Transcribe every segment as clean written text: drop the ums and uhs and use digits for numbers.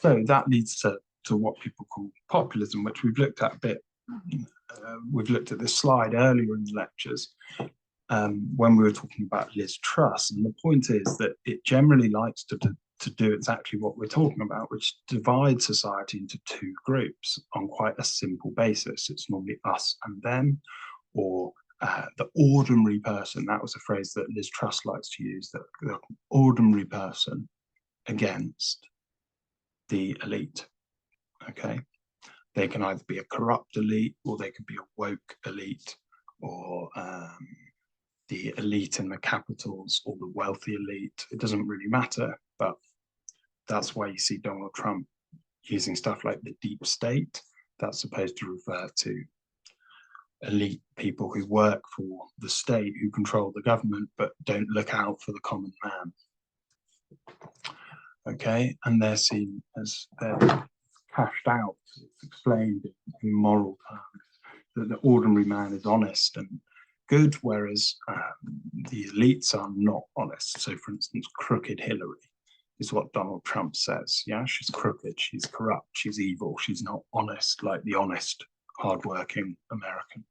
So that leads to what people call populism, which we've looked at a bit. We've looked at this slide earlier in the lectures when we were talking about Liz Truss. And the point is that it generally likes to do exactly what we're talking about, which divides society into two groups on quite a simple basis. It's normally us and them, or the ordinary person. That was a phrase that Liz Truss likes to use, that the ordinary person against the elite. Okay, they can either be a corrupt elite, or they could be a woke elite, or the elite in the capitals, or the wealthy elite. It doesn't really matter, but that's why you see Donald Trump using stuff like the deep state. That's supposed to refer to elite people who work for the state, who control the government, but don't look out for the common man. Okay, and they're seen as they're cashed out. It's explained in moral terms that the ordinary man is honest and good, whereas the elites are not honest. So, for instance, crooked Hillary is what Donald Trump says. Yeah, she's crooked, she's corrupt, she's evil, she's not honest like the honest, hardworking American.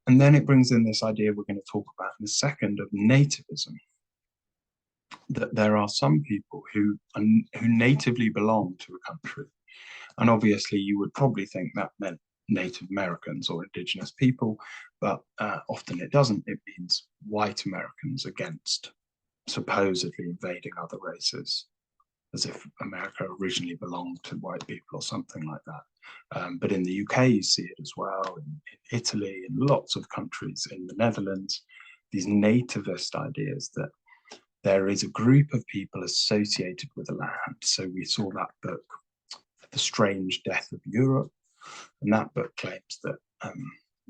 And then it brings in this idea we're going to talk about in a second of nativism. That there are some people who natively belong to a country. And obviously you would probably think that meant Native Americans or indigenous people, but often it doesn't. It means white Americans against supposedly invading other races, as if America originally belonged to white people or something like that. But in the UK, you see it as well, in Italy, in lots of countries, in the Netherlands, these nativist ideas that there is a group of people associated with the land. So we saw that book, The Strange Death of Europe, and that book claims that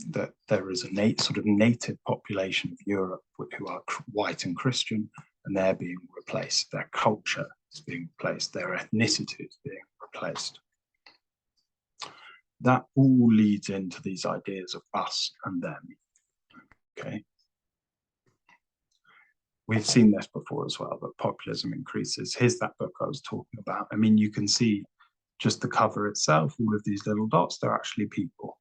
that there is a sort of native population of Europe who are white and Christian, and they're being replaced. Their culture is being replaced. Their ethnicity is being replaced. That all leads into these ideas of us and them. Okay. We've seen this before as well, but populism increases. Here's that book I was talking about. I mean, you can see just the cover itself, all of these little dots, they're actually people,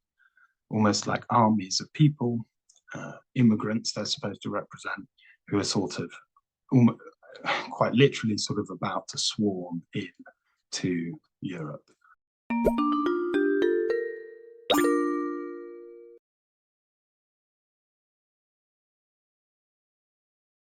almost like armies of people, immigrants they're supposed to represent, who are sort of, quite literally sort of about to swarm in to Europe.